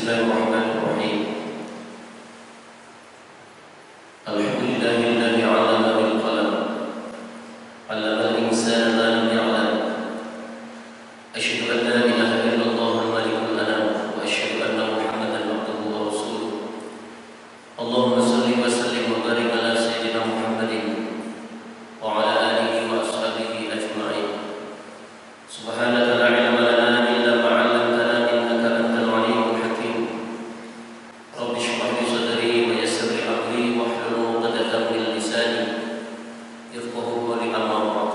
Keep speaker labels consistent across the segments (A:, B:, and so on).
A: Bismillahirrahmanirrahim. Alhamdulillahilladzi 'allama bil qalam, 'allama al-insana ma lam ya'lam. Asyhadu an la ilaha illallah al-malikul anam wa asyhadu anna Muhammadan 'abduhu wa rasuluh. Allahumma shalli wa sallim wa barik ala sayyidina Muhammadin wa ala alihi wa ashabihi ajma'in. Subhanaka la ilma lana illa ma 'allamtana innaka antal 'alimul hakim. Rabbi shrah li sadri wa yassir li amri wahlul 'uqdatam min lisani yafqahu qawli. Amma ba'd.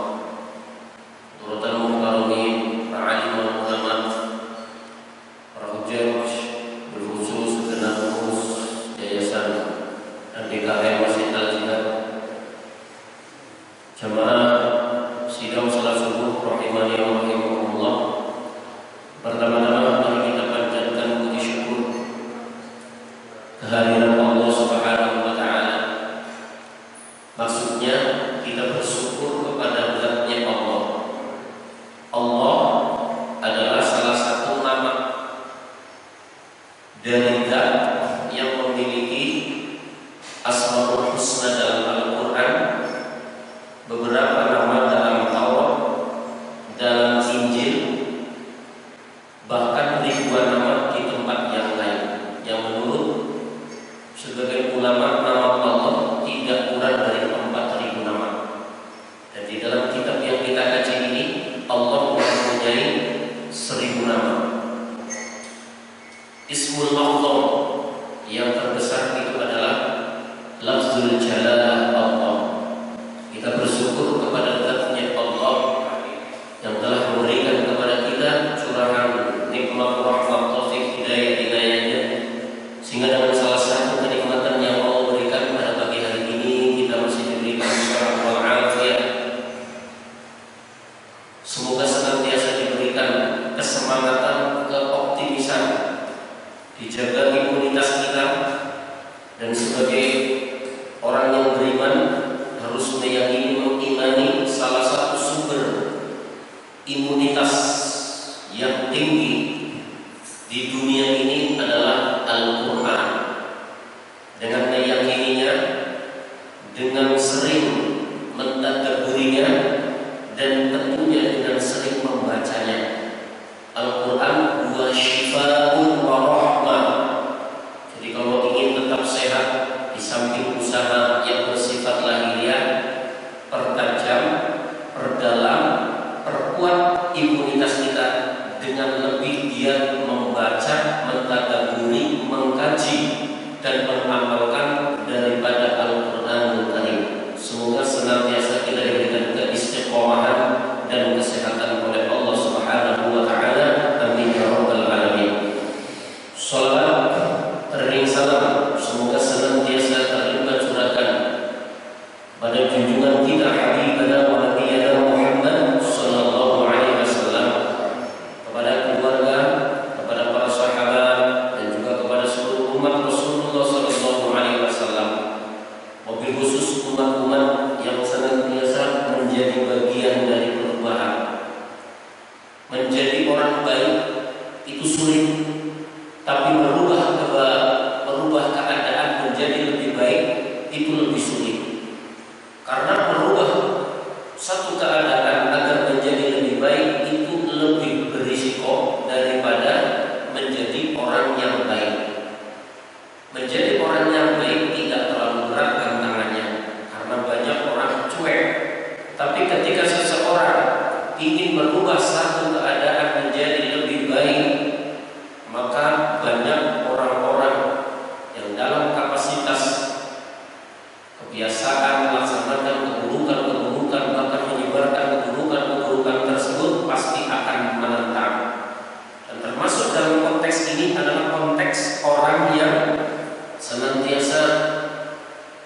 A: Turatan muhtaromin, para alim wal ulama, para hujjah, berkhusus segenap pengurus yayasan dan DKM Masjid Al-Jihad, jamaah sidang salat subuh rahimani wa rahimakumullah. Pertama-tama mari kita panjatkan puji syukur kehadiran Allah Subhanahu wa taala. Maksudnya kita bersyukur kepada zat-Nya Allah. Allah adalah salah satu nama dari zat yang memiliki Asmaul Husna dalam Al-Quran, beberapa nama dalam Taurat, dalam Injil, bahkan ribuan nama di tempat yang lain, yang menurut sebagian ulama nama Allah tidak kurang dari 4.000 nama. Dan di dalam kitab yang kita kaji ini, Allah mempunyai 1.000 nama. Ismul A'zam yang terbesar itu adalah Lafzul Jalalah Allah. Kita bersyukur kepada zat-Nya Allah yang telah memberikan kepada kita curahan nikmat, rahmat, taufik, hidayah-nya, sehingga dengan salah satu kenikmatan yang Allah berikan pada pagi hari ini kita masih diberikan sehat walafiat. Semoga senantiasa diberikan kesemangatan, keoptimisan, dijaga imunitas kita, dan sebagai orang yang beriman harus meyakini, mengimani salah satu sumber imunitas yang tinggi di dunia ini adalah Al-Quran. Dengan meyakininya, dengan sering mentadabburinya, dan tentunya dengan sering membacanya. Al-Quran huwa syifaa'un wa rahmah. Jadi kalau ingin tetap sehat, di samping usaha yang bersifat lahiriah, pertajam, perdalam, perkuat imunitas kita dengan lebih giat membaca, mentadabburi, mengkaji, dan mengamalkan daripada Al-Quranul Karim. Semoga senantiasa kita diberikan keistiqomahan dan kesehatan oleh Allah Subhanahu wa taala. Amin ya rabbal alamin. Shalawat ring salam semoga senantiasa terlimpah curahkan pada junjungan kita Habibana wa Nabiyana Muhammad sallallahu alaihi wasallam, kepada keluarga, kepada para sahabat, dan juga kepada seluruh umat Rasulullah sallallahu alaihi wasallam. Mobil khusus umat-umat yang senantiasa menjadi bagian dari perubahan. Menjadi orang baik itu sulit, tapi merubah keadaan menjadi lebih baik itu lebih sulit. Karena merubah satu keadaan agar menjadi lebih baik itu lebih berisiko daripada menjadi orang yang baik. Menjadi orang yang baik tidak terlalu berat tantangannya, karena banyak orang cuek. Tapi ketika seseorang ingin merubah satu keadaan menjadi lebih baik, maka banyak orang-orang yang dalam kapasitas kebiasaan melaksanakan keburukan-keburukan, bahkan menyebarkan keburukan-keburukan tersebut pasti akan menentang. Dan termasuk dalam konteks ini adalah konteks orang yang senantiasa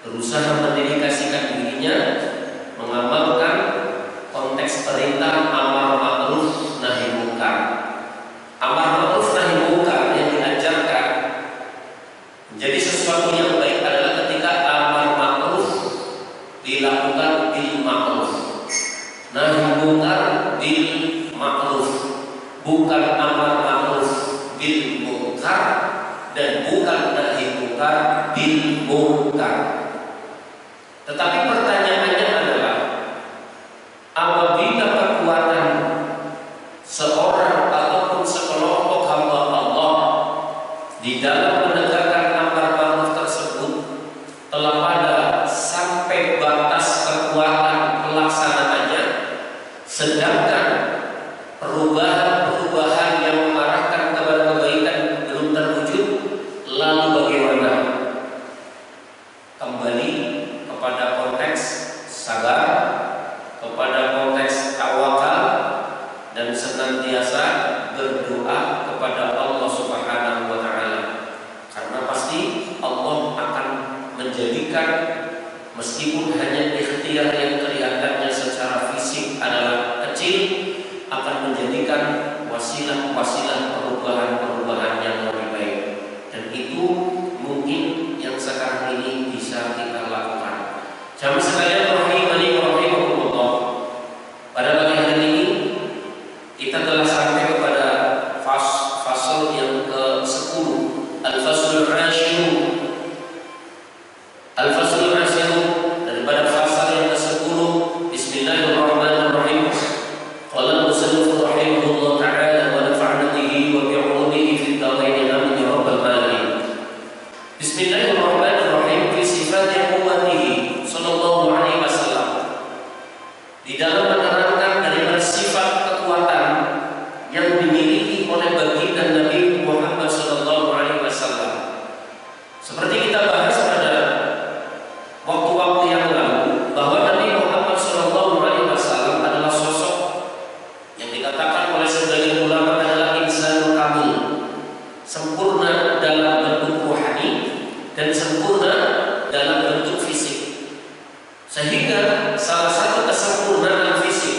A: berusaha mendedikasikan dirinya mengamalkan konteks perintah amar ma'ruf nahi munkar. Amar ma'ruf nahi munkar yang diajarkan menjadi sesuatu yang baik adalah ketika amar ma'ruf dilakukan bil ma'ruf, nahi munkar bil ma'ruf, bukan amar ma'ruf bil munkar dan bukan nahi munkar bil munkar. Tetapi pertanyaannya adalah, apabila kekuatan seorang ataupun sekelompok hamba Allah di dalam menegakkan amar ma'ruf tersebut telah pada sampai batas kekuatan pelaksanaannya, sedangkan perubahan-perubahan yang mengarahkan kepada kebaikan belum terwujud, lalu bagaimana? Kembali kepada konteks sabar, kepada konteks tawakal, dan senantiasa berdoa kepada Allah Subhanahu wa Ta'ala, karena pasti Allah akan menjadikan, meskipun hanya ikhtiar yang kelihatannya secara fisik adalah kecil, akan menjadikan wasilah-wasilah perubahan-perubahan yang lebih baik. Dan itu mungkin yang sekarang ini bisa kita lakukan. Jamaah sekalian rahimani wa rahimakumullah, pada pagi hari ini kita telah sampai kepada fasal yang ke-10, al-faslul 'ashir. Al-faslul 'ashir daripada fasal yang ke-10. Bismillahirrahmanirrahim. Qala al-musannif rahimahullah ta'ala wa nafa'na bihi wa bi'ulumihi fid dharain amin ya rabbal alamin. Bismillahirrahmanirrahim. Fi sifati quwwatihi sallallahu alaihi wasallam, di dalam menerangkan daripada sifat kekuatan yang dimiliki oleh baginda Nabi Muhammad sallallahu alaihi wasallam. Seperti kita bahas pada waktu-waktu yang lalu, bahwa Nabi Muhammad sallallahu alaihi wasallam adalah sosok yang dikatakan oleh sebagian ulama adalah insanul kamil, sempurna dalam bentuk rohani dan sempurna dalam bentuk fisik. Sehingga salah satu kesempurnaan fisik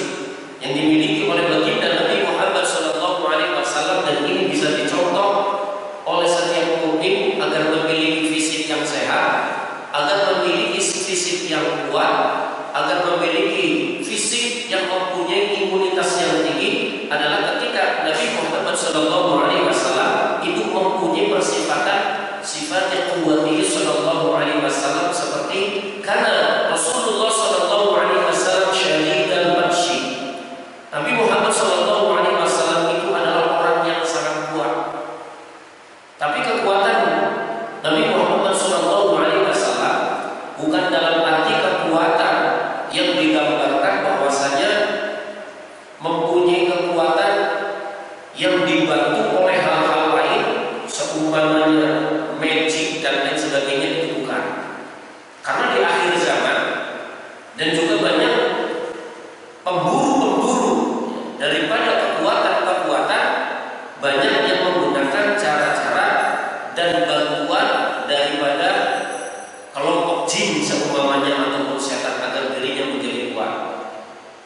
A: yang dimiliki oleh baginda Nabi Muhammad sallallahu alaihi wasallam, dan ini bisa dicontoh oleh setiap mukmin agar memiliki fisik yang sehat, agar memiliki fisik yang kuat, agar memiliki fisik yang mempunyai imunitas yang tinggi, adalah ketika Nabi Muhammad sallallahu alaihi wasallam itu mempunyai persifatan sifat quwwati sallallahu alaihi wasallam, seperti karena Rasulullah sallallahu alaihi wasallam syadidul batshi. Nabi Muhammad sallallahu alaihi wasallam itu adalah orang yang sangat kuat. Tapi kekuatan Nabi Muhammad sallallahu alaihi wasallam bukan dalam arti kekuatan yang digambarkan bahwasanya mempunyai kekuatan yang dibantu oleh hal-hal lain, seumpamanya magic dan lain sebagainya, itu bukan. Karena di akhir zaman dan juga banyak pemburu-pemburu daripada kekuatan-kekuatan, banyak yang menggunakan cara-cara dan bantuan daripada kelompok jin seumpamanya ataupun setan agar dirinya menjadi kuat.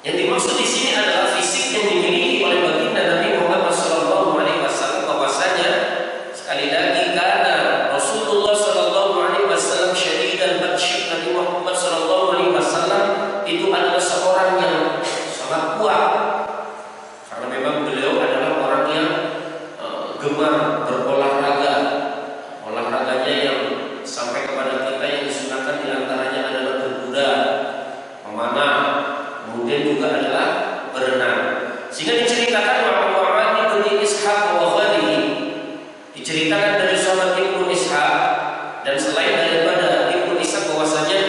A: Yang dimaksud di sini adalah fisik yang dimiliki oleh baginda Nabi Muhammad sallallahu alaihi wasallam, bahwasanya sekali lagi karena Rasulullah sallallahu alaihi wasallam syadidul batshi, Nabi Muhammad sallallahu alaihi wasallam itu adalah seorang yang sangat kuat, karena memang beliau adalah orang yang gemar berolahraga. Olahraganya yang sampai kepada kita yang disunahkan diantaranya adalah berkuda, memanah, kemudian juga adalah berenang. Sehingga diceritakan Muhammad bin Ishaq wa ghalihi, diceritakan dari sahabat Ibnu Ishaq dan selain daripada Ibnu Ishaq, bahwasanya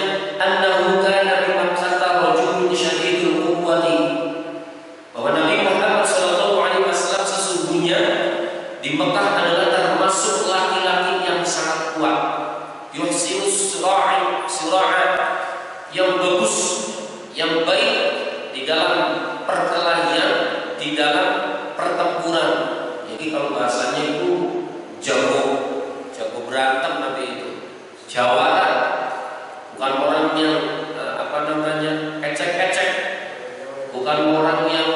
A: annahu kana bi Makkah rajulun syadidul quwwati, bahwa Nabi Muhammad sallallahu alaihi wasallam sesungguhnya di Mekah adalah termasuk laki-laki yang sangat kuat, yuhsinus sira'a, yang bagus, yang baik di dalam perkelahian, di dalam pertempuran. Jadi kalau bahasanya itu jago berantem Nabi itu, jawara, bukan orang yang ecek-ecek, bukan orang yang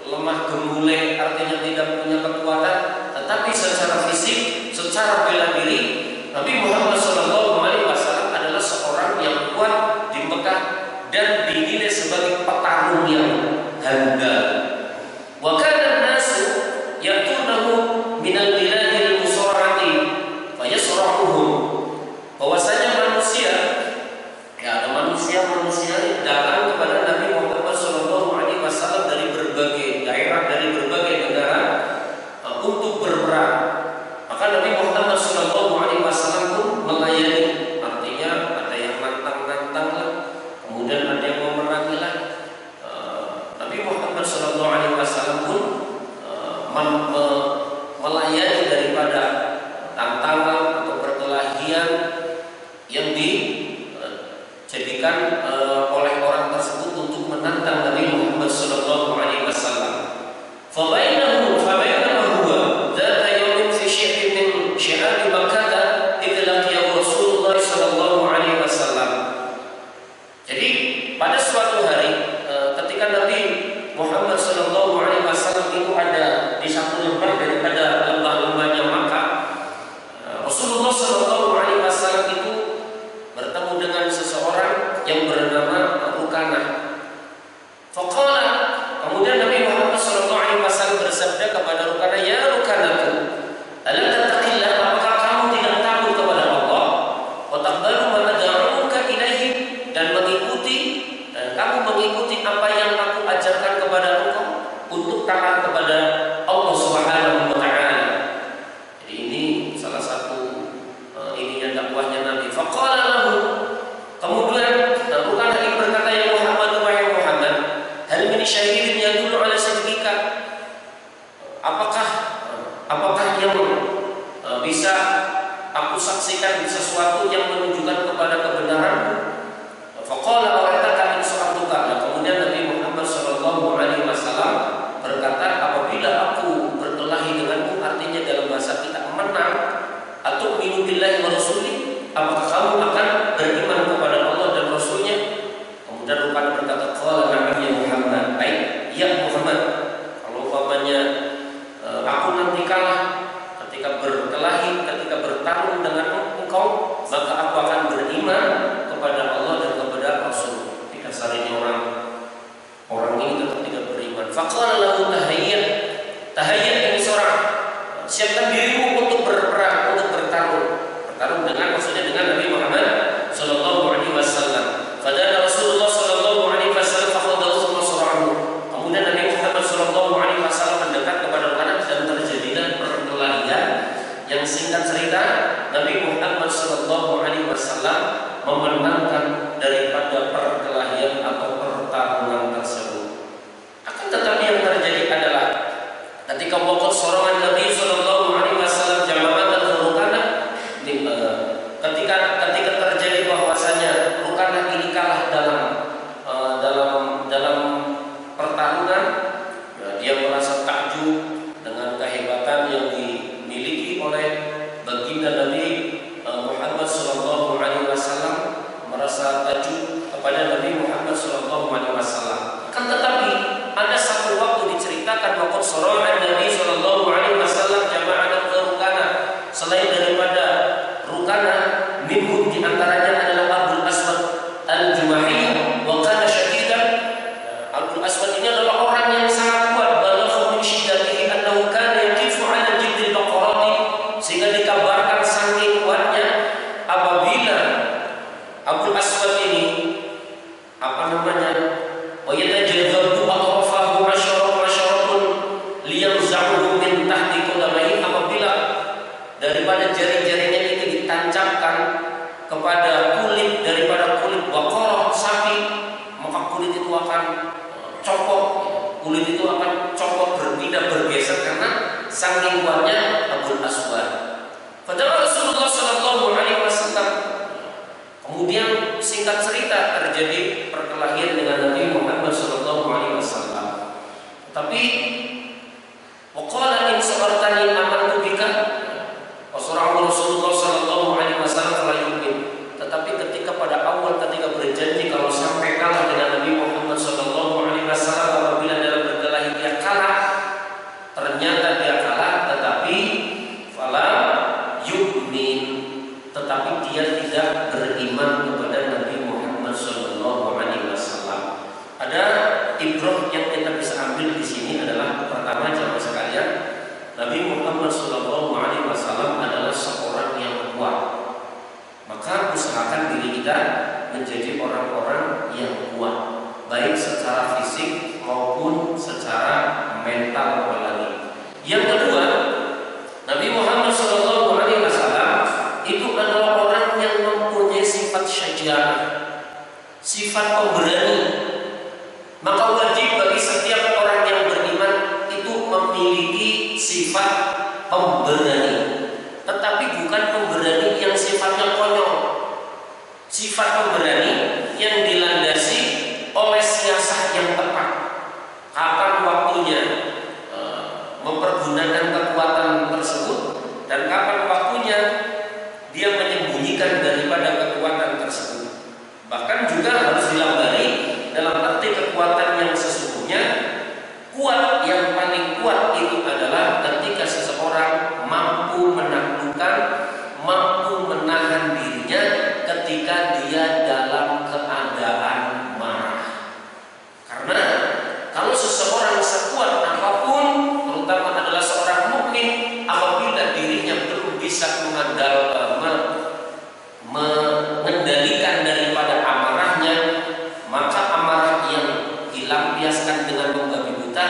A: lemah gemulai, artinya tidak punya kekuatan, tetapi secara fisik, secara bela diri, Nabi Muhammad sallallahu alaihi wasallam adalah seorang yang kuat di Mekah dan dinilai sebagai petarung yang handal. Wa kana an-nasu yatunahu min al-biladil musarrati Muhammad SAW pun melayani, artinya ada yang nantang-nantang lah, kemudian ada yang memerangi lah. Nabi Muhammad SAW pun melayani daripada tantangan atau perkelahian yang dijadikan oleh orang tersebut untuk menantang Nabi Muhammad SAW. Fabainama huwa dzata yawmin fi syi'bin min syi'abi Makkah idh laqiyahu Rasulullah sallallahu alaihi wasallam. Jadi pada suatu hari ketika Nabi Muhammad sallallahu alaihi wasallam itu ada di satu lembah daripada lembah-lembahnya Makkah, Rasulullah sallallahu alaihi wasallam itu bertemu dengan seseorang yang bernama Rukanah. Faqala, kemudian Nabi Muhammad SAW bersabda kepada Rukanah, "Ya Rukanah, ala tattaqillah, apakah kamu tidak takut kepada Allah? Wa taqbalu ma nad'uka ilaihi, dan kamu mengikuti apa yang aku ajarkan kepada engkau untuk taat kepada Allah Subhanahu wa taala." Jadi ini salah satu ininya dakwahnya Nabi. Faqala lahu, kemudian Rukanah ini berkata, "Ya Muhammad, wahai Muhammad, hal min syahidin yadullu ala sidqika?" Apakah yang bisa aku saksikan sesuatu yang menunjukkan kepada kebenaran? Faqala awataka in sa'atuka. Kemudian Nabi Muhammad sallallahu alaihi wasallam berkata, apabila aku berkelahi denganmu, artinya dalam bahasa kita menang, atau minu billahi wa rasulih, apakah kamu akan beriman kepada Allah dan Rasulnya? Kemudian Rukanah berkata, qala na'am ya Muhammad, baik ya Muhammad, kalau umpamanya aku nanti kalah ketika berkelahi, ketika bertarung dengan engkau, maka aku akan beriman kepada Allah dan kepada Rasul. Tidak sarinya orang ini tetap tidak beriman. Faqala lahu tahayyat ini seorang, siapkan dirimu untuk berperang, untuk bertarung dengan, maksudnya dengan Nabi Muhammad sallallahu alaihi wasallam. Fadana Rasulullah sallallahu alaihi wasallam fakhadahu thumma sarahu. Kemudian Nabi Muhammad sallallahu alaihi wasallam mendekat kepada Rukanah dan terjadilah perkelahian yang singkat cerita Nabi Muhammad sallallahu alaihi wasallam memenangkan daripada perkelahian atau pertarungan tersebut. Akan tetapi yang terjadi adalah ketika waqat sorongan Nabi sallallahu alaihi wasallam jama'atan Rukanah, ketika terjadi bahwasanya Rukanah ini kalah dalam pertarungan, dia merasa takjub dengan kehebatan yang dimiliki oleh baginda Nabi Muhammad sallallahu alaihi wasallam, merasa takjub kepada Nabi Muhammad sallallahu alaihi wasallam. Kan tetapi ada satu waktu diceritakan waqat sorongan Nabi sallallahu alaihi wasallam jama'atan ke Rukanah, selain daripada Rukanah, minhum di antaranya adalah Abdul Aswad Al-Jumahi, wa kana syadidan. Abdul Aswad ini adalah orang yang sangat kuat, balagha min syiddatihi annahu kana yaqifu 'ala jildil baqarati, sehingga dikabarkan saking kuatnya apabila Abdul Aswad ini wa yatajaddabu atrafahu asyaratun liyanzahu min tahti qadamaihi, apabila daripada jari-jarinya ini ditancapkan kepada kulit daripada kulit baqarah sapi, maka kulit itu akan copot berpindah bergeser karena saking kuatnya Abdul Aswad. Padahal Rasulullah sallallahu alaihi wasallam, kemudian singkat cerita terjadi perkelahian dengan Nabi Muhammad sallallahu alaihi wasallam. Tapi waqala in sabartani amantu bika, wasarahu Rasulullah sallallahu alaihi wasallam la yu'min. Tetapi ketika pada awal ketika berjanji kalau sampai kalah dengan Nabi Muhammad sallallahu alaihi wasallam, apabila dalam berkelahi dia kalah, ternyata dia kalah, tetapi fala yu'min, tetapi dia tidak beriman kepada Nabi Muhammad sallallahu alaihi wasallam. Ada ibrah yang kita bisa ambil di sini adalah, pertama jamaah sekalian, Nabi Muhammad sallallahu alaihi wasallam adalah seorang yang kuat. Maka usahakan diri kita menjadi orang-orang yang kuat, baik secara fisik maupun secara mental apalagi. Yang kedua, Nabi Muhammad sallallahu alaihi wasallam sifat pemberani. Maka wajib bagi setiap orang yang beriman itu memiliki sifat pemberani, tetapi bukan pemberani yang sifatnya konyol. Sifat pemberani yang dilandasi oleh siasat yang tepat. Kapan waktunya mempergunakan kekuatan tersebut dan kapan waktunya dia menyembunyikan daripada kekuatan tersebut. Bahkan juga harus dilambari dalam arti kekuatan yang sesungguhnya. Kuat, yang paling kuat itu adalah ketika seseorang mampu menaklukkan, mampu menahan dirinya ketika dia dalam keadaan marah. Karena kalau seseorang sekuat apapun, terutama adalah seorang mukmin, apabila dirinya belum bisa mengendalikan daripada amarahnya, maka amarah yang dilampiaskan dengan membabi buta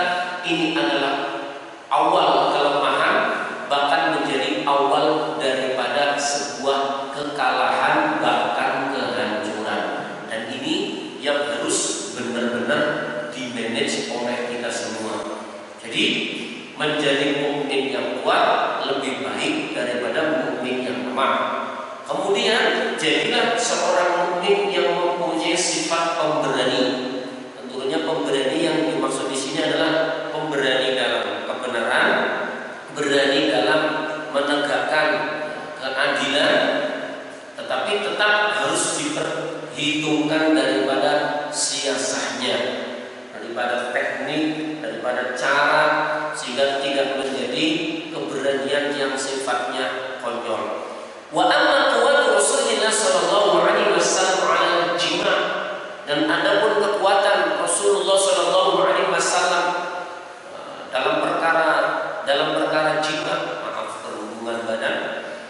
A: ini adalah awal kelemahan, bahkan menjadi awal daripada sebuah kekalahan, bahkan kehancuran. Dan ini yang harus benar-benar dimanage oleh kita semua. Jadi menjadi mukmin yang kuat lebih baik daripada mukmin yang lemah. Kemudian jadilah seorang mukmin yang mempunyai sifat pemberani. Tentunya pemberani yang dimaksud di sini adalah pemberani dalam kebenaran, berani dalam menegakkan keadilan, tetapi tetap harus diperhitungkan daripada siasatnya, daripada teknik, daripada cara, sehingga tidak menjadi keberanian yang sifatnya konyol. Wa amma quwwatu Rasulillah sallallahu alaihi wasallam 'ala al-jima', dan adapun kekuatan Rasulullah sallallahu alaihi wasallam dalam perkara jima', perhubungan badan.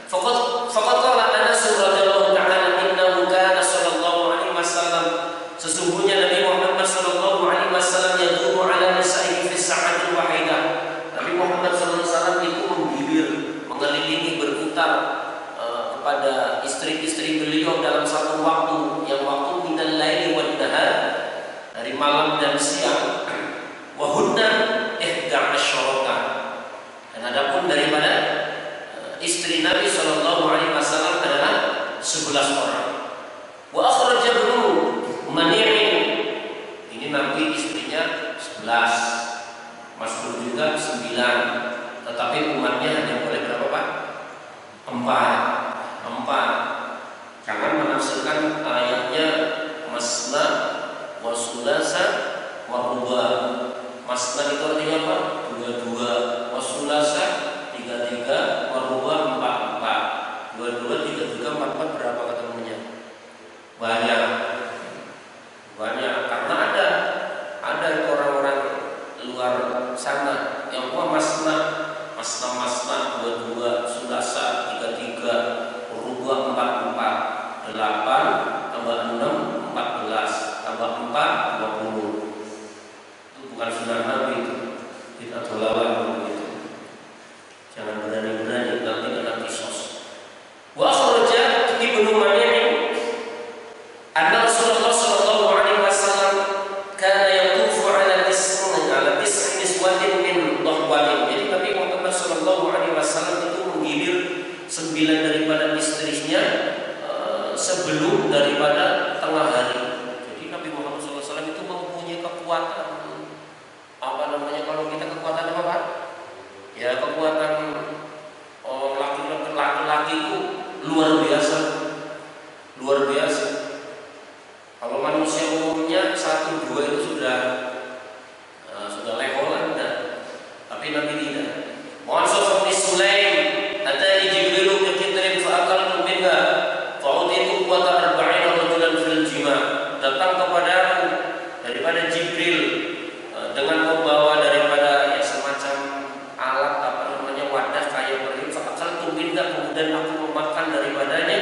A: Faqad qala Anas radhiyallahu ta'ala innahu kana sallallahu alaihi wasallam, sesungguhnya Nabi Muhammad sallallahu alaihi wasallam yaduru 'ala nisa'ihi fi sa'atin wahidah. Nabi Muhammad sallallahu alaihi wasallam itu menggibir, mengelilingi, berputar pada istri-istri beliau dalam satu waktu, yang waktu minal laili wan nahar, dari malam dan siang. Wa hunna ihda asyarata, dan adapun daripada istri Nabi sallallahu alaihi wasallam adalah 11 orang. Wa akhraja ibnu Mani', ini Nabi istrinya 11, Mas'ud juga 9, tetapi umatnya hanya boleh berapa Pak? 4. Jangan menafsirkan ayatnya masna wa sulasa wa ruba. Masna itu artinya apa? 2-2, wa sulasa 3-3, wa ruba 4-4. 2-2, 3-3, 4-4 berapa ketemunya? Banyak. Karena ada itu orang-orang luar sana yang masna 2-2, sulasa 3-3, rubah 4-4, 8 tambah 6 14 tambah 4 20. Itu bukan sunnah Nabi, itu kita tolak begitu. Jangan berani-berani nanti kena kisos. Wa akhraja Ibnu Mani' anna Rasulullah sallallahu alaihi wasallam kana yatufu ala tis'i niswatin min dhahwatin. Jadi Nabi Muhammad sallallahu alaihi wasallam itu menggibir 9 daripada istrinya sebelum daripada tengah hari. Jadi Nabi Muhammad SAW itu mempunyai kekuatan, kalau kita kekuatan apa Pak? Ya kekuatan laki-laki itu luar biasa. Kalau manusia umumnya 1-2 itu sudah leholan, tapi Nabi tidak. Mu'azzaf bin Sulaim atani Jibril bi qitrin fa akaltu minha fa utitu quwwata 40 rajulan fil jima'. Datang kepadaku daripada Jibril dengan membawa daripada semacam alat wadah kayu kering. Fa akaltu minha, kemudian aku memakan daripadanya.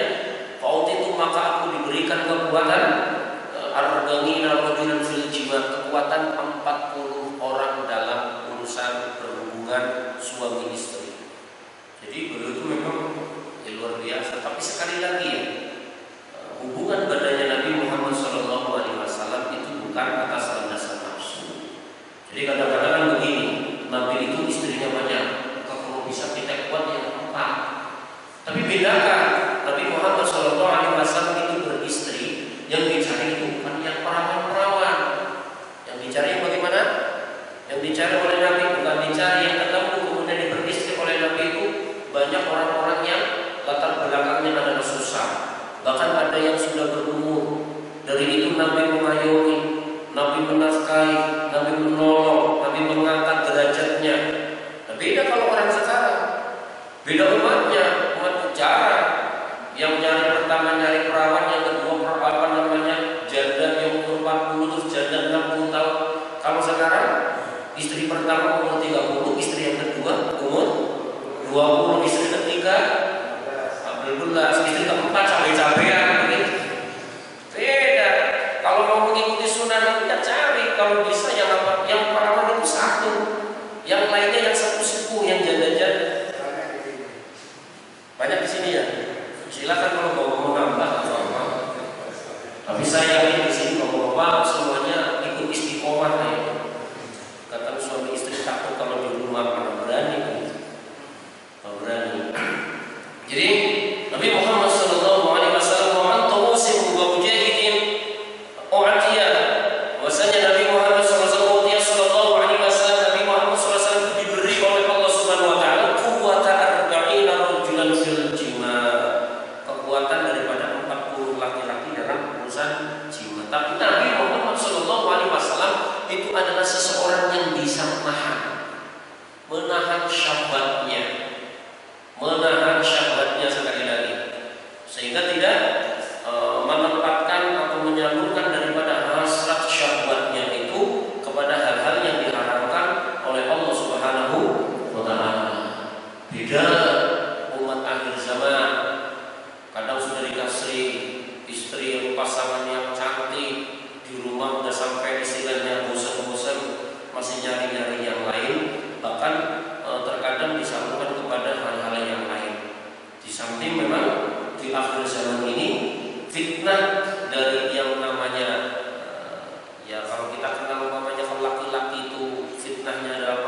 A: Fa utitu, maka aku diberikan kekuatan 40 rajulan fil jima', kekuatan 40 orang dalam urusan berhubungan suami istri. Jadi beliau itu memang luar biasa. Tapi sekali lagi hubungan badannya Nabi Muhammad SAW bukan atas landasan nafsu. Jadi kadang-kadang kan begini, Nabi itu istrinya banyak, kalau bisa kita kuat yang 4. Tapi bedakan, Nabi Muhammad SAW itu beristri, yang dicari itu bukan yang perawan-perawan. Yang dicari yang bagaimana? Yang dicari oleh Nabi bukan dicari yang ketemu kemudian beristri oleh Nabi itu banyak orang-orang yang latar belakangnya adalah susah. Bahkan ada yang sudah berumur. Dari itu Nabi mengayomi, Nabi menafkahi, Nabi menolong, Nabi mengangkat derajatnya. Nah, beda kalau orang sekarang, beda umatnya, umat jarang. Yang nyari pertama nyari perawan, yang kedua perawan namanya janda yang umur 40 terus janda 60 tahun. Kalau sekarang istri pertama umur 30, istri yang kedua umur 20, istri ketiga 14, istri keempat cabai-cabean begitu. Beda. Kalau mau mengikuti sunnah Nabi ya cari, kalau bisa yang apa? Yang perawan itu 1, yang lainnya yang sepuh-sepuh, yang janda-janda. Banyak di sini ya. Silakan kalau mau menambah atau apa. Tapi saya yakin di sini bapak-bapak semuanya ikut istiqomah ya. Kata suami istri takut kalau di rumah mana berani. Berani. Jadi Nabi Muhammad SAW mengatakan wa mujahidin u'atiyah. Bahwasanya Nabi Muhammad SAW Nabi Muhammad SAW diberi oleh Allah Subhanahu wa taala quwwata 40 rajulan fil jima'. Kekuatan daripada 40 laki-laki dalam urusan jima. Tapi Nabi Muhammad SAW itu adalah seseorang yang bisa menahan syahwatnya sekali lagi, sehingga tidak menempatkan atau menyalurkan daripada hasrat syahwatnya itu kepada hal-hal yang diharamkan oleh Allah Subhanahu wa taala. Beda umat akhir zaman, kadang sudah dikasih istri yang pasangan yang cantik, di rumah udah sampai istilahnya bosan-bosan masih nyari-nyari yang lain, bahkan terkadang disalurkan kepada hal-hal yang lain. Di samping memang di akhir zaman ini fitnah dari yang namanya ya kalau kita kenal namanya kalau laki-laki itu fitnahnya adalah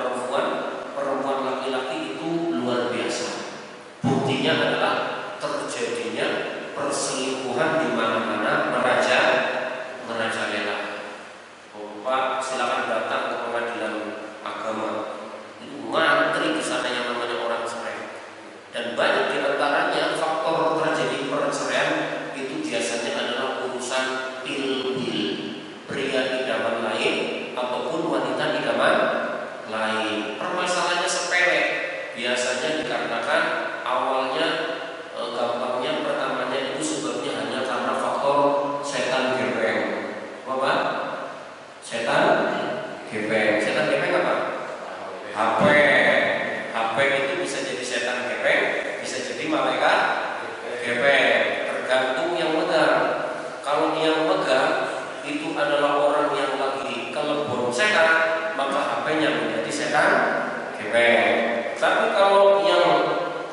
A: perempuan laki-laki itu luar biasa. Buktinya adalah terjadinya perselingkuhan di mana-mana merajalela. Bapak silakan datang ke pengadilan agama, itu ngantri di sana yang namanya orang cerai. Dan banyak di antaranya faktor terjadi perceraian itu biasanya adalah urusan pil-pil, pria idaman lain ataupun wanita idaman lain. Permasalahannya sepele, biasanya dikarenakan awalnya gampangnya pertamanya itu sebabnya hanya karena faktor setan gepeng. Apa? Setan gepeng apa? HP itu bisa jadi setan gepeng, bisa jadi malaikat gepeng, tergantung yang megang. Kalau yang megang itu adalah orang yang lagi kelebon setan, maka HP-nya menjadi setan gepeng. Tapi kalau yang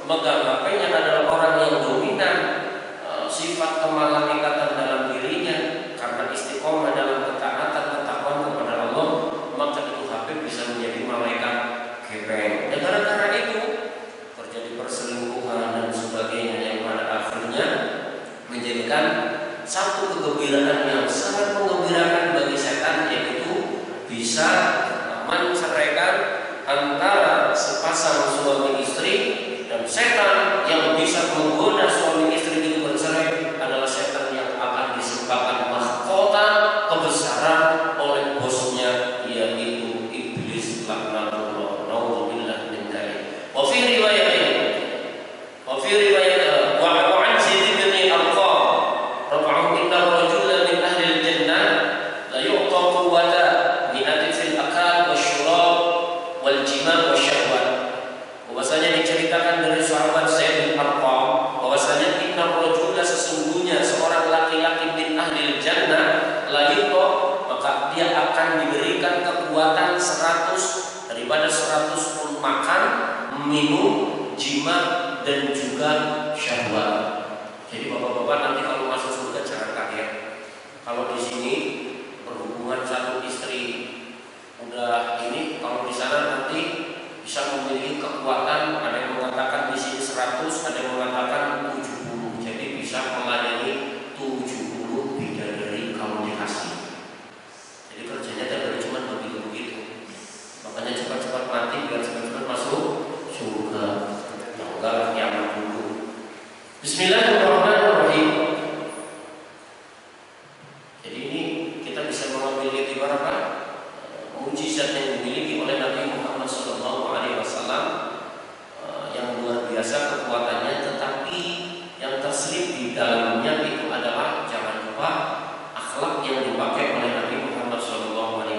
A: megang HP-nya adalah orang yang dominan, sifat kemalaikatan dalam dirinya karena istiqomah dalam ketaatan kepada Allah, maka itu HP bisa menjadi malaikat gepeng. Dan gara-gara itu terjadi perselingkuhan dan sebagainya yang pada akhirnya menjadikan satu kegembiraan yang sangat menggembirakan bagi setan, yaitu bisa menceraikan antara sepasang suami istri. Dan setan yang bisa menggoda suami istri itu bercerai adalah setan yang akan disumpahkan mahkota kebesaran oleh bosnya, yaitu iblis laknatullah. Nauzubillah min dzalik. Wa fi riwayatin wa an Zaid bin Arqam rafa'ahu inna rajula min ahli al-jannah la yu'ta quwwata mi'atin fil akal wasyurab wal jima' wasyahwat. Bahwasanya diceritakan dari sahabat Zaid bin Arqam bahwasanya inna rajula sesungguhnya seorang laki-laki min ahli jannah la yu'ta, maka dia akan diberikan kekuatan 100 daripada 100 pun makan, minum, jima dan juga syahwat. Jadi bapak-bapak nanti kalau masuk surga jangan kaget. Kalau di sini berhubungan hubungan satu istri udah ini, kalau di sana nanti bisa memiliki kekuatan, ada yang mengatakan di sini 100, ada yang mengatakan 70, jadi bisa melayani 70 bidadari kalau dikasih. Jadi kerjanya tidak cuma begitu-begitu, makanya cepat-cepat mati biar cepat-cepat masuk surga. Enggak kiamat dulu. Bismillahirrahmanirrahim. Jadi ini kita bisa mengambil iktibar apa? Mukjizat yang dimiliki oleh Nabi Muhammad SAW yang luar biasa kekuatannya, tetapi yang terselip di dalamnya itu adalah jangan lupa akhlak yang dipakai oleh Nabi Muhammad SAW.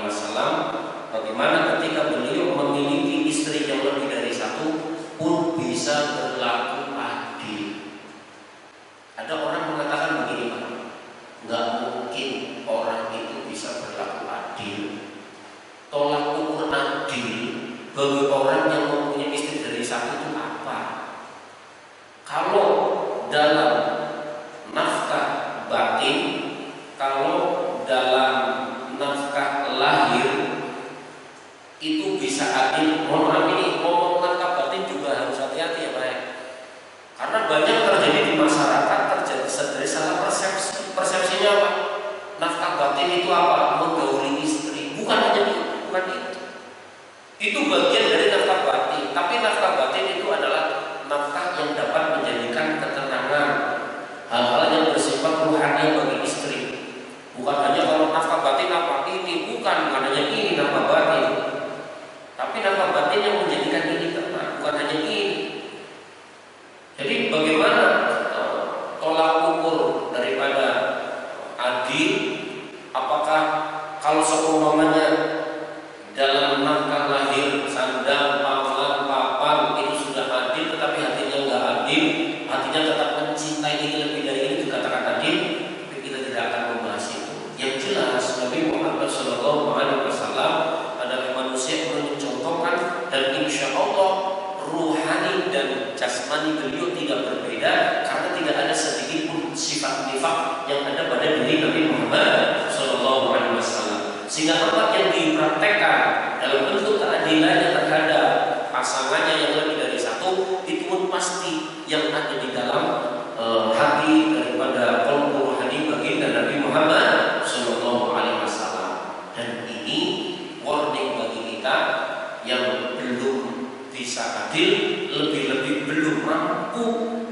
A: Bagaimana ketika beliau memiliki istri yang lebih dari satu pun bisa berlaku adil. Ada orang mengatakan begini, Pak, nggak mungkin orang itu bisa berlaku adil. Tolak ukur adil bagi orang yang mempunyai istri dari satu itu apa? Kalau dalam nafkah batin, kalau dalam nafkah lahir itu bisa adil. Mohon maaf, ini ngomong nafkah batin juga harus hati-hati ya Pak ya. Karena banyak terjadi di masyarakat, terjadi salah persepsi. Persepsinya apa? Nafkah batin itu apa? Menggauli istri. Bukan hanya itu, bukan itu. Itu bagian dari nafkah batin. Tapi nafkah batin itu adalah nafkah yang dapat menjadikan ketenangan, hal-hal yang bersifat ruhani bagi istri. Bukan hanya kalau nafkah batin apa ini, bukan hanya ini nafkah batin. Tapi nafkah batin yang menjadikan ini tenang, bukan hanya ini. Jadi bagaimana tolak ukur daripada adil? Apakah kalau seumpamanya dalam nafkah lahir sandang, paman, papan itu sudah adil, tetapi hatinya nggak adil, hatinya tetap mencintai ini lebih dari ini dikatakan adil? Tapi kita tidak akan membahas itu. Yang jelas Nabi Muhammad SAW adalah manusia yang mencontohkan, dan insya Allah ruhani dan jasmani beliau tidak berbeda, karena tidak ada sedikit pun sifat nifaq yang ada pada diri Nabi Muhammad SAW. Sehingga apa yang dipraktekkan dalam bentuk keadilannya terhadap pasangannya yang lebih dari satu, itu pun pasti yang ada di dalam hati daripada kaum ruhani baginda Nabi Muhammad SAW. Dan ini warning bagi kita yang belum bisa adil, lebih-lebih belum mampu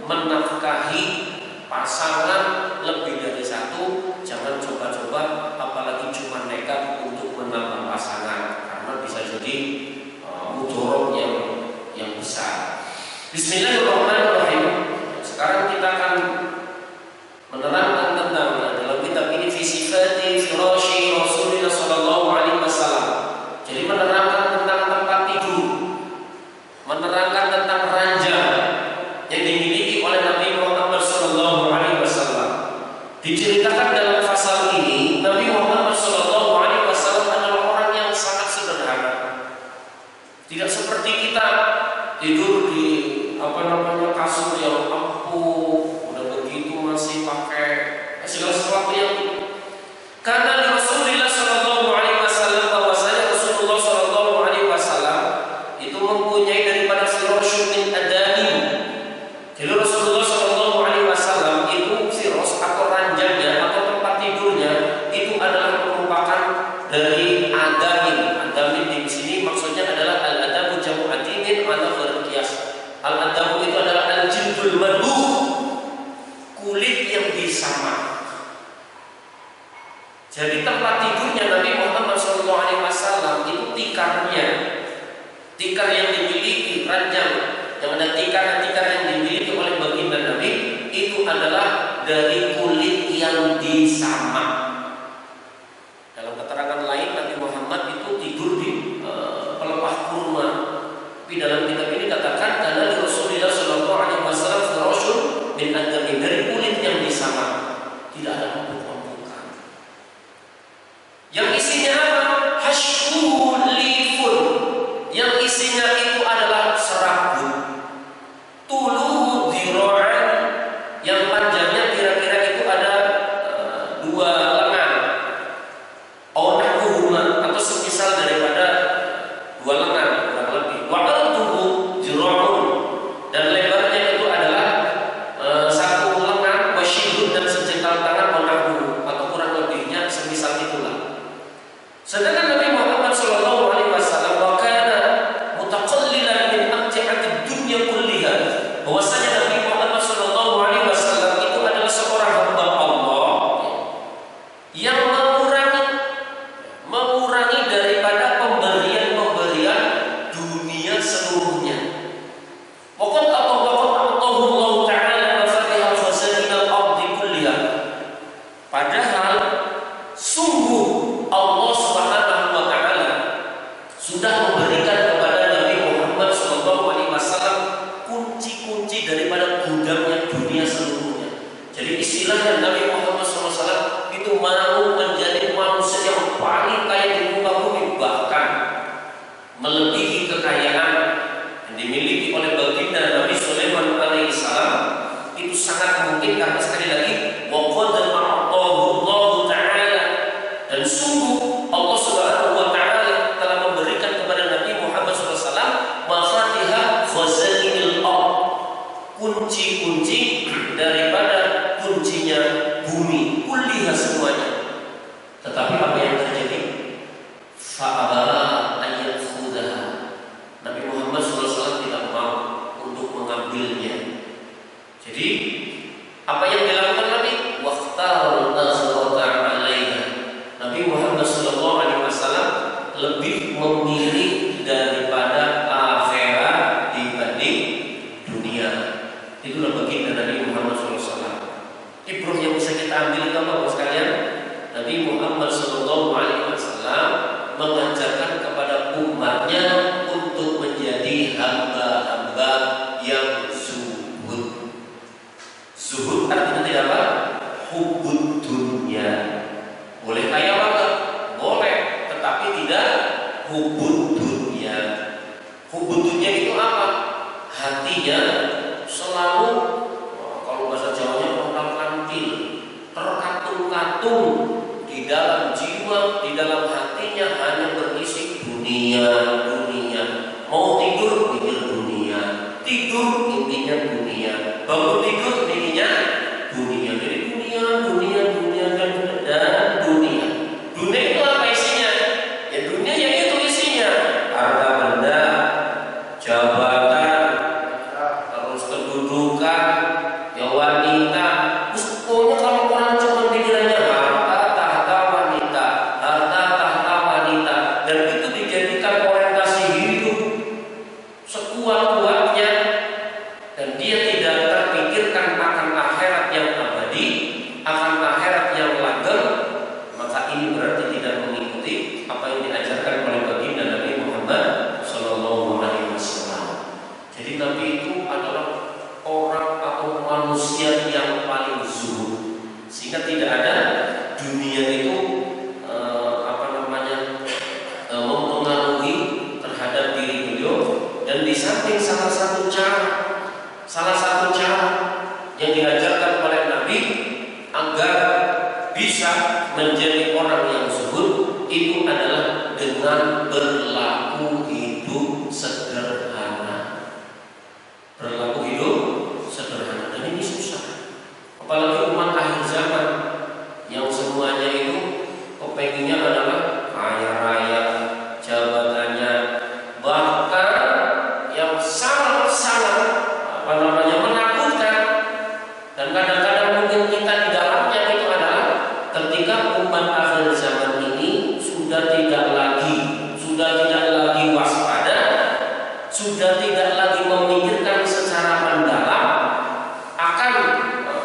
A: menafkahi pasangan lebih dari satu. Jangan coba-coba, apalagi cuma nekat untuk menambah pasangan, karena bisa jadi mudorot yang besar. Bismillahirrahmanirrahim. Sekarang kita akan menerangkan tentang dalam kitab ini Fisifati Firashi Rasulullah SAW. Jadi menerangkan tentang tempat tidur, menerangkan tentang ranjang yang dimiliki oleh Nabi Muhammad SAW. Diceritakan dalam pasal ini, Nabi Muhammad SAW adalah orang yang sangat sederhana. Tidak seperti kita tidur di kasur yang empuk, udah begitu masih pakai segala sesuatu yang karena Rasulullah SAW bahwasanya Rasulullah SAW itu mempunyai daripada firashun min adamin. Jadi Rasulullah SAW itu firas atau ranjangnya atau tempat tidurnya itu adalah merupakan dari adamin. Adamin di sini maksudnya adalah al-adamu jamu adimin ala qiyas. Al-adamu itu adalah al-jildul madbuh, kulit yang disamak. Jadi tempat tidurnya Nabi Muhammad SAW itu tikarnya, tikar yang dimiliki, ranjang yang ada tikar-tikar yang dimiliki oleh baginda Nabi itu adalah dari kulit yang disamak. Dalam keterangan lain Nabi Muhammad itu tidur di pelepah kurma. Tapi dalam kitab ini katakan karena Rasulullah SAW firashun min adamin, dari kulit yang disamak, tidak ada empuk-empukan. Yang isinya apa? Hashul lifun. Yang isinya itu adalah serabut. Tuluhu dhira'an, yang panjangnya kira-kira itu ada 2 Jadi istilahnya Nabi Muhammad SAW itu mau menjadi manusia yang paling kaya di muka bumi, bahkan melebihi kekayaan yang dimiliki oleh baginda Nabi Sulaiman alaihissalam. Itu sangat mungkin karena sekali lagi waqad ma'allahu ta'ala, dan sungguh Allah Subhanahu wa ta'ala telah memberikan kepada Nabi Muhammad SAW mafatihah khazainil ardh, kunci-kunci daripada kuncinya bumi, kulliha semuanya. Tetapi apa yang terjadi? Fa'abara ayyakhudaha. Nabi Muhammad SAW tidak mau untuk mengambilnya. Jadi apa yang dilakukan Nabi? Waqtarul akhirata 'alaiha. Nabi Muhammad SAW lebih memilih daripada akhirat dibanding dunia. Itulah baginda Nabi Muhammad SAW. Ibrah yang bisa kita ambil apa Bapak sekalian? Nabi Muhammad SAW mengajarkan kepada umatnya untuk menjadi hamba-hamba yang zuhud. Zuhud artinya tidak apa? Hubbud dunya. Boleh kaya apa? Boleh, tetapi tidak hubbud dunya. Hubbud dunya itu apa? Hatinya selalu, kalau bahasa Jawanya kontang-kantil, terkatung-katung di dalam jiwa, di dalam hatinya hanya berisi dunia. Mau tidur mikir dunia, tidur mimpinya dunia, bangun tidur mimpinya dunia. Jadi dunia dan dunia. Dunia itu apa isinya? Ya dunia yang itu isinya harta benda, jabatan, terus kedudukan, ya wanita. Pokoknya kalau orang cuma pikirannya harta tahta wanita, dan itu dijadikan orientasi hidup sekuat-kuatnya, dan dia tidak terpikirkan akan akhirat yang abadi, akan akhirat yang langgeng, maka ini berarti tidak mengikuti apa yang diajarkan oleh baginda Nabi Muhammad SAW. Jadi Nabi itu adalah orang atau manusia yang paling zuhud, sehingga tidak ada dunia itu mempengaruhi terhadap diri beliau. Dan di samping salah satu cara yang diajarkan oleh Nabi agar bisa menjadi orang yang zuhud itu adalah dengan berlaku hidup sederhana. Dan ini susah, apalagi umat akhir zaman yang semuanya itu kepenginnya adalah kaya raya, jabatannya, bahkan yang sangat menakutkan. Dan kadang-kadang mungkin kita di dalamnya itu adalah ketika umat akhir zaman ini sudah tidak lagi waspada, sudah tidak lagi memikirkan secara mendalam akan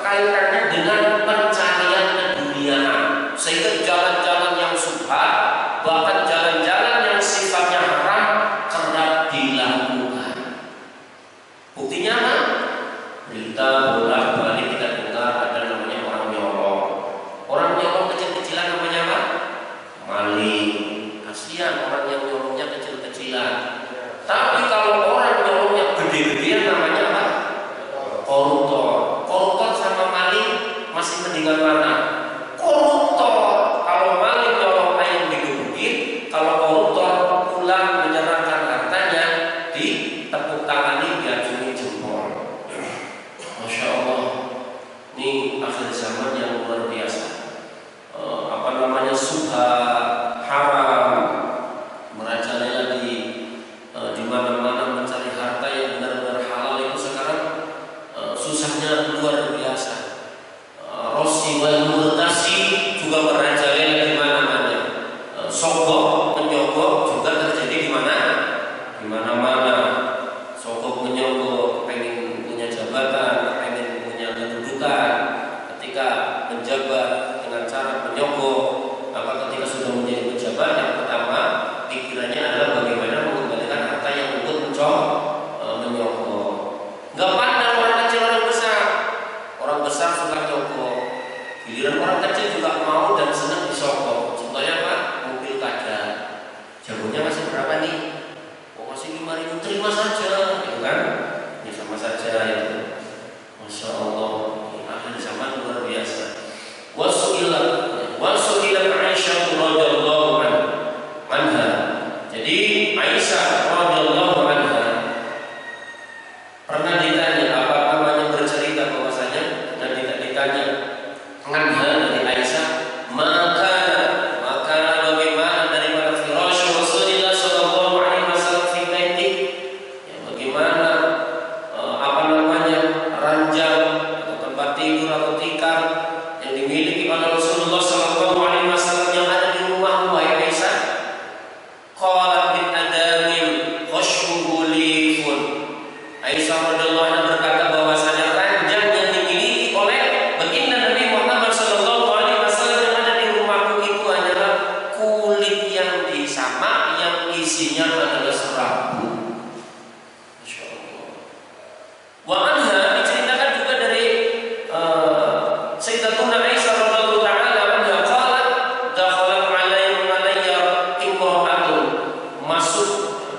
A: kaitannya dengan pencarian keduniaan, sehingga jalan-jalan yang subhat, bahkan jalan-jalan yang sifatnya haram kerap dilakukan. Buktinya apa? Berita bolak-balik kita dengar ada namanya orang nyolong. Orang nyolong kecil-kecilan namanya apa? Maling. Kasihan orang yang nyolongnya kecil-kecilan. Tapi kalau orang nyolongnya gede-gedean namanya apa? Koruptor. Koruptor sama maling masih mendingan mana? Koruptor. Kalau maling nyolong ayam digebukin, kalau koruptor pulang menyerahkan hartanya ditepuk tangani, diacungi jempol. Masya Allah, ini akhir zaman yang luar biasa. Subhat, haram, merajalela di mana-mana mencari harta yang benar-benar halal itu sekarang susahnya luar biasa. Rosi wal murtasi juga merajalela di mana-mana. Sogok menyogok juga terjadi di mana? Di mana-mana. Sogok menyogok, pengen punya jabatan, pengen punya kedudukan. Ketika menjabat dengan cara menyogok, maka ketika sudah menjadi pejabat, yang pertama pikirannya adalah bagaimana mengembalikan harta yang untuk menyogok. Gak pandang orang kecil orang besar. Orang besar suka nyogok, Giliran orang kecil juga mau dan senang disogok. Contohnya apa? Mobil kaca. Jagonya masih berapa nih? Oh masih 5.000, terima saja, gitu kan? Ya sama saja itu. Masya Allah, akhir zaman luar biasa. Wasu'ilat Aisyah radhiyallahu anha. Jadi Aisyah radhiyallahu anha pernah ditanya, apa namanya, bercerita bahwasanya, dan tidak ditanya anha dari Aisyah, maka bagaimana daripada firasy Rasulullah sallallahu alaihi wasallam fi baiti, ya, bagaimana apa namanya, ranjang atau tempat tidur atau tikar yang dimiliki oleh Rasulullah sallallahu alaihi wasallam yang ada di rumah wahai Aisyah. Qalat bin adamin khashbuhu lifun. Aisyah radhiyallahu anha berkata bahwasanya ranjang yang dimiliki oleh baginda Nabi Muhammad sallallahu alaihi wasallam yang ada di rumahku itu adalah kulit yang disamak yang isinya adalah serabu. Masyaallah. Wa anha diceritakan juga dari Sayyidatuna Aisyah radhiyallahu taala anha qalat dakhalat alayya imra'atun, masuk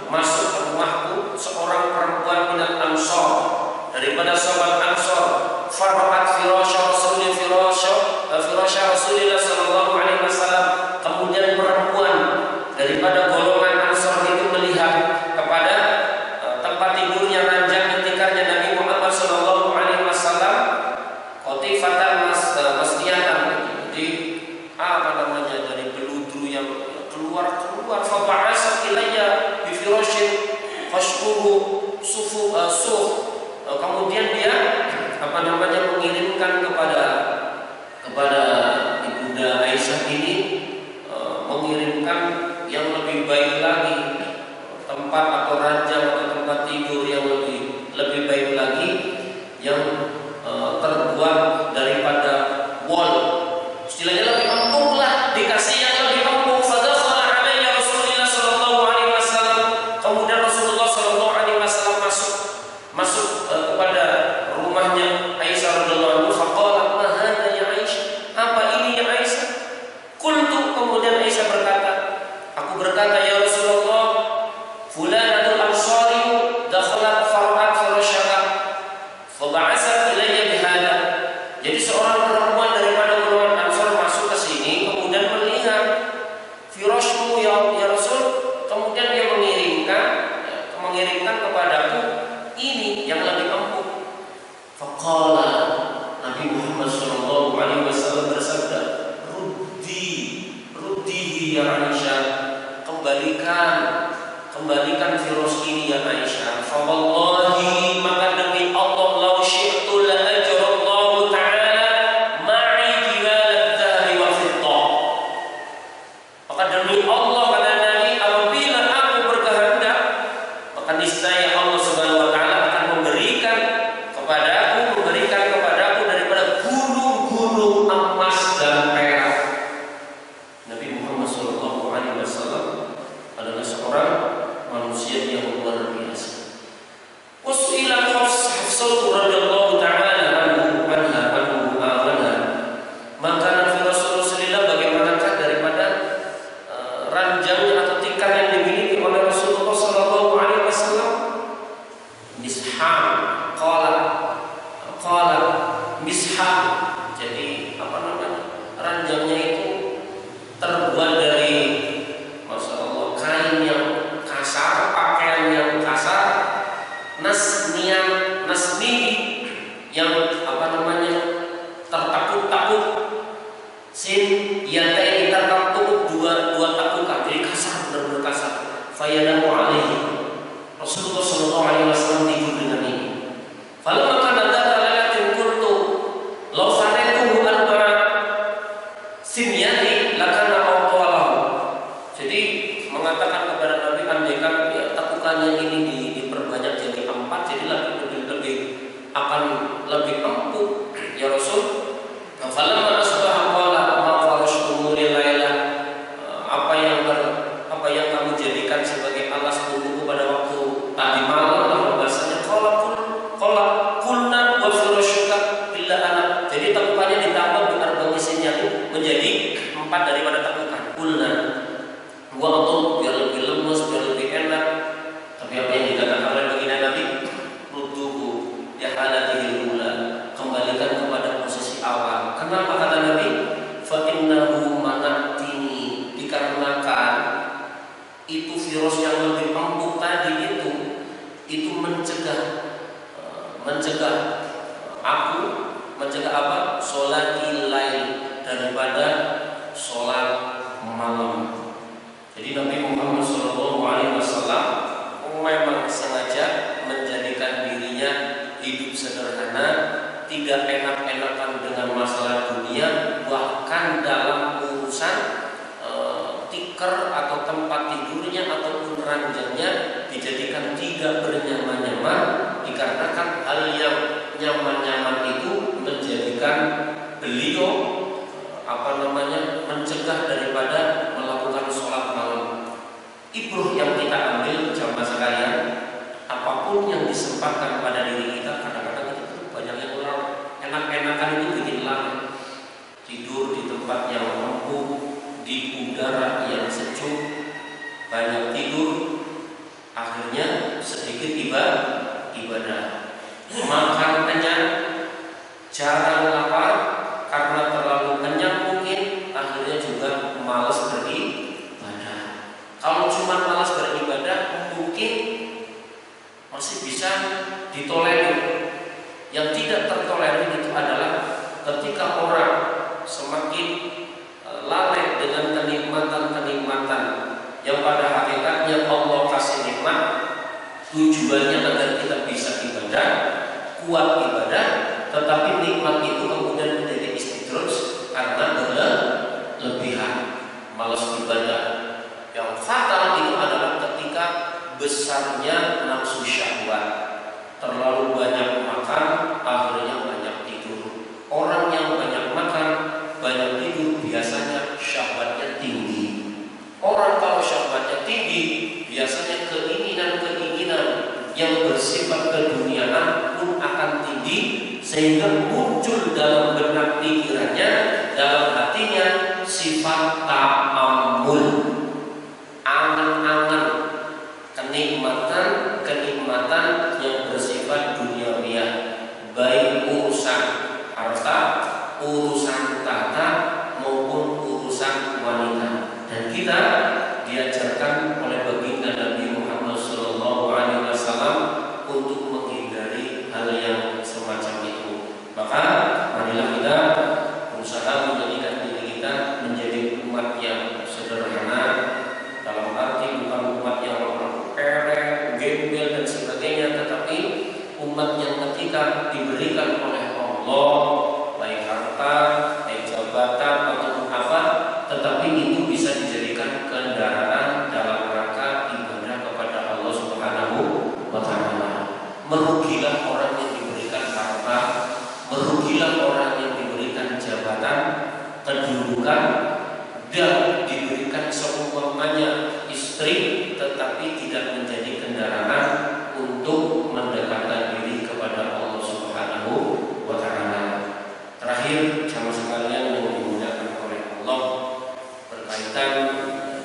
A: ke rumahku seorang perempuan minat Ansor, daripada sahabat Ansor, farqat firasya Rasulullah sallallahu alaihi wasallam. Kemudian perempuan daripada golongan Ansor itu melihat kepada tempat tidurnya, ranjang tikarnya Nabi Muhammad sallallahu alaihi wasallam, qatifatan masdiatan, jadi apa namanya, dari beludu yang keluar fa ba'asa ilayya bi firashin khashbuhu sufu kemudian dia apa namanya, mengirimkan kepada ibunda Aisyah ini, mengirimkan yang lebih baik lagi, tempat atau ranjang atau tempat tidur yang lebih baik lagi, yang terbuat daripada wol, istilahnya lebih empuk lah, dikasih yang lebih empuk. Fadakhala alayya Rasulullah sallallahu alaihi wasallam, kemudian Rasulullah sallallahu alaihi wasallam masuk kepada rumahnya Aisyah radhiyallahu anha. Faqalat ma hadha ya Aisyah, apa ini ya Aisyah? Qultu, kemudian Aisyah berkata, aku berkata, ya Rasulullah, fulanatul ansari dakhalat farqat firasyaha fa ba'asat ilayya bihada. Jadi seorang perempuan daripada golongan Ansor masuk ke sini, kemudian melihat firashmu ya Rasul, kemudian dia mengirimkan kepadaku ini yang lebih empuk. Faqala, Nabi Muhammad sallallahu alaihi wasallam bersabda, ruddihi ya Aisyah, kembalikan firash ini ya Aisyah. Fa wallahi, maka demi Allah, law syi'tu la ajrallahu ta'ala ma'i jibal adh-dhahabi wa fiddah. Maka demi Allah, kata Nabi, apabila aku berkehendak, maka niscaya Allah Subhanahu wa taala akan memberikan kepadaku daripada gunung-gunung emas dan perak. Nabi Muhammad sallallahu alaihi wasallam adalah seorang manusia yang luar biasa. Usilat Hafsah radhiyallahu taala anha, maka Nabi Rasulullah bagaimanakah daripada ranjang atau tikar yang dimiliki oleh Rasulullah sallallahu alaihi wasallam? Misham, qala misham. Jadi apa namanya? Ranjangnya itu terbuat dari, Masya Allah, kain yang kasar, pakaian yang kasar, nasni yang apa namanya, tertakuk-takuk, sin yatai tertakuk, dua takukan, jadi kasar, benar-benar kasar. Fayadamu alaihi, Rasulullah sallallahu alaihi wasallam tidur dengan ini. Falamma kana dzata lailatin qultu law sanatuhu arba'a simyati lakana awtalahu. Jadi mengatakan kepada Nabi, andaikan ya, takukannya ini diperbanyak jadi 4, jadi akan lebih empuk ya Rasul. Falamma asbaha qala ma farashtumu lilailah, apa yang kamu jadikan sebagai alas punggungku pada waktu tadi malam, lalu bahasanya qala kulna wa firashuka illa ana. Jadi takukannya ditambah dengan mesinnya itu menjadi 4 daripada tekukan. Kulna wa atul biar lebih lemes, biar lebih enak. Tapi apa yang dikatakan oleh baginda Nabi? Rudduhu ya halatihil ula, kembalikan kepada posisi awal. Kenapa kata Nabi? Fa innahu manatini, dikarenakan itu virus yang lebih empuk tadi itu mencegah aku mencegah apa? Sholatil lail, daripada sholat malam. Jadi Nabi Muhammad SAW memang sengaja menjadikan dirinya hidup sederhana, tidak enak-enakan dengan masalah dunia, bahkan dalam urusan tikar atau tempat tidurnya ataupun ranjangnya dijadikan tidak bernyaman-nyaman, dikarenakan hal yang nyaman-nyaman itu menjadikan beliau mencegah daripada melakukan sholat malam. Ibroh yang kita ambil jamaah sekalian, apapun yang disempatkan pada diri kita, kadang-kadang itu banyak yang orang enak-enakan itu bikin lama, tidur di tempat yang empuk, di udara yang sejuk, banyak tidur, akhirnya sedikit ibadah, makan kenyang, jarang lapar karena terlalu kenyang mungkin, akhirnya juga malas beribadah. Kalau cuma malas beribadah mungkin masih bisa ditolerir. Yang tidak tertolerir itu adalah ketika orang semakin lalai dengan kenikmatan-kenikmatan yang pada hakikatnya Allah kasih nikmat tujuannya agar kita bisa ibadah, kuat ibadah, tetapi nikmat itu kemudian menjadi istidroj karena berlebihan, malas ibadah. Yang fatal itu adalah ketika besarnya nafsu syahwat, terlalu banyak makan, akhirnya banyak tidur. Orang yang banyak makan, banyak tidur, biasanya syahwatnya tinggi. Orang kalau syahwatnya tinggi, biasanya keinginan-keinginan yang bersifat keduniaan pun akan tinggi, sehingga muncul dalam benak pikirannya, dalam hatinya sifat ta'ammul, angan-angan kenikmatan yang bersifat duniawiah, baik urusan harta, urusan tata maupun urusan wanita. Dan kita diajarkan oleh baginda Nabi Muhammad SAW untuk menghindari hal yang semacam itu. Maka marilah kita berusaha menjadikan diri kita menjadi umat yang sederhana, dalam arti bukan umat yang perek, gembel dan sebagainya, tetapi umat yang ketika diberikan oleh Allah baik harta, baik jabatan ataupun apa, tetapi itu bisa dijadikan kendaraan dalam rangka ibadah kepada Allah Subhanahu wa Ta'ala. Merugilah orang yang diberikan harta, merugilah orang yang diberikan jabatan, kedudukan, dan diberikan seumpamanya istri, tetapi tidak menjadi kendaraan untuk mendekatkan diri kepada Allah Subhanahu wa Ta'ala. Terakhir, jamaah sekalian yang dimuliakan oleh Allah, berkaitan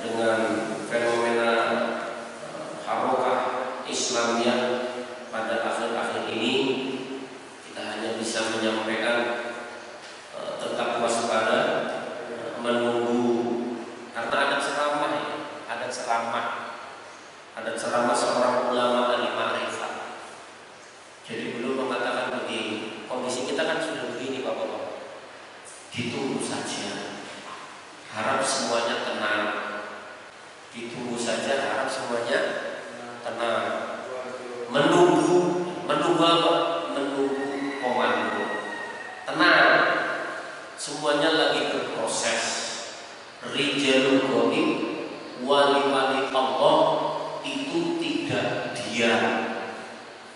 A: dengan fenomena harokah Islamiyah pada akhir-akhir ini, kita hanya bisa menyampaikan tetap waspada, menunggu, karena ada ceramah seorang ulama dari ma'rifat. Jadi beliau mengatakan begini, kondisi kita kan sudah begini Bapak-bapak, ditunggu saja, harap semuanya tenang, ditunggu saja, harap semuanya tenang, menunggu apa? Menunggu komando, tenang, semuanya lagi berproses. Rijalul ghaib, wali-wali Allah itu tidak diam,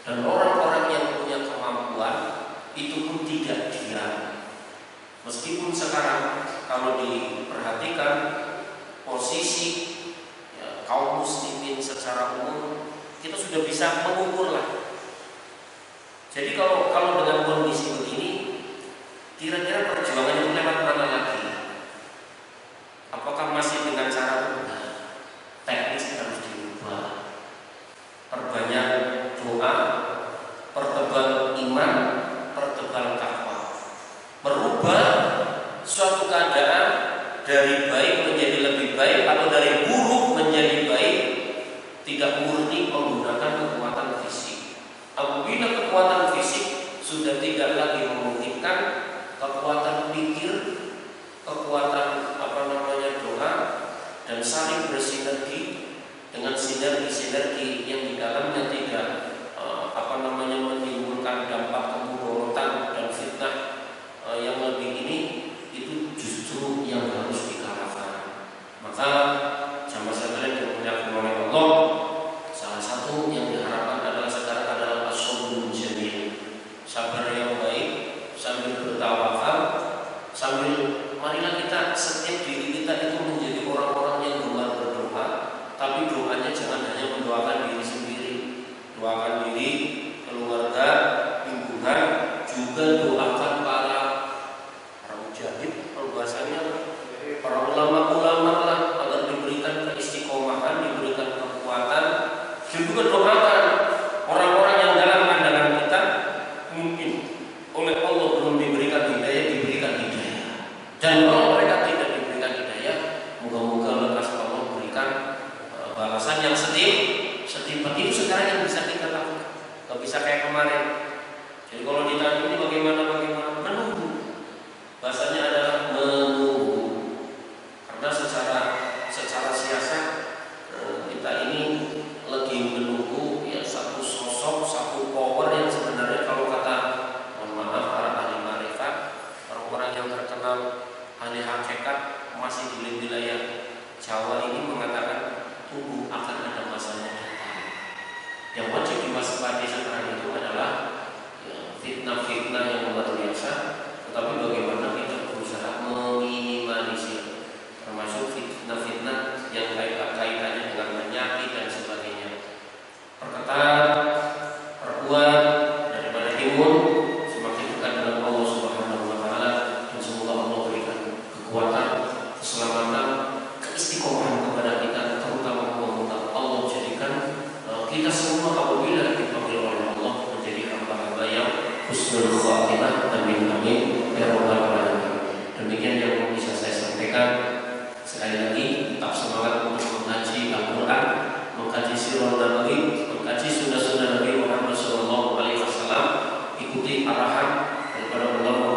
A: dan orang-orang yang punya kemampuan itu pun tidak diam. Meskipun sekarang kalau diperhatikan posisi kaum muslimin secara umum, kita sudah bisa mengukur lah. Jadi kalau dengan kondisi begini, Kira-kira perjuangan itu lewat mana lagi? Apakah masih dengan cara teknis harus diubah? Perbanyak doa, pertebal iman, pertebal takwa. Merubah suatu keadaan dari baik menjadi lebih baik atau dari buruk menjadi baik tidak murni menggunakan kekuatan fisik. Apabila kekuatan fisik sudah tidak lagi memungkinkan, kekuatan pikir, kekuatan doa dan saling bersinergi dengan sinergi-sinergi yang di dalamnya tidak menimbulkan dampak kemudorotan dan fitnah yang lebih ini, itu justru yang harus dikalahkan. Maka jamaah sekalian yang dimuliakan oleh Allah, salah satu yang diharapkan adalah sekarang adalah as-sabrul jamil, sabar yang baik sambil bertawakal, sambil marilah kita setiap diri kita itu menjadi orang-orang yang gemar berdoa, tapi doanya jangan hanya mendoakan diri sendiri, doakan diri, keluarga, lingkungan, juga doakan para mujahid, bahasanya para ulama-ulama lah, agar diberikan keistiqomahan, diberikan kekuatan. Juga doakan orang-orang yang dalam pandangan kita mungkin oleh Allah belum diberikan hidayah, dan kalau mereka tidak diberikan hidayah, moga-moga lekas Allah berikan balasan yang setimpal. Itu sekarang yang bisa kita lakukan, nggak bisa kayak kemarin. Jadi kalau ditanya ini bagaimana, menunggu. Bahasanya adalah menunggu, karena secara siasat kita ini lagi menunggu ya satu sosok, satu power yang sebenarnya kalau kata mohon maaf para ahli marifat, orang-orang yang terkenal ahli hakikat masih di wilayah Jawa ini mengatakan tunggu, akan ada masanya datang. Yang wajib diwaspadai sekarang itu adalah fitnah-fitnah yang luar biasa, tetapi bagaimana kita berusaha meminimalisir, termasuk fitnah-fitnah yang kaitannya dengan penyakit dan sebagainya. Perketat, perkuat daripada imun, semakin dekat dengan Allah Subhanahu wa taala, dan semoga Allah berikan kekuatan, keselamatan, keistiqomahan kepada kita, terutama moga-moga Allah jadikan kita semua apabila dipanggil oleh Allah menjadi hamba-hamba yang husnul khatimah. Amin amin ya rabbal alamin. Demikian yang bisa saya sampaikan. Sekali lagi tetap semangat untuk mengkaji Al-Quran, mengkaji sirah Nabawi, mengkaji sunnah-sunnah Nabi Muhammad SAW. Ikuti arahan daripada Allah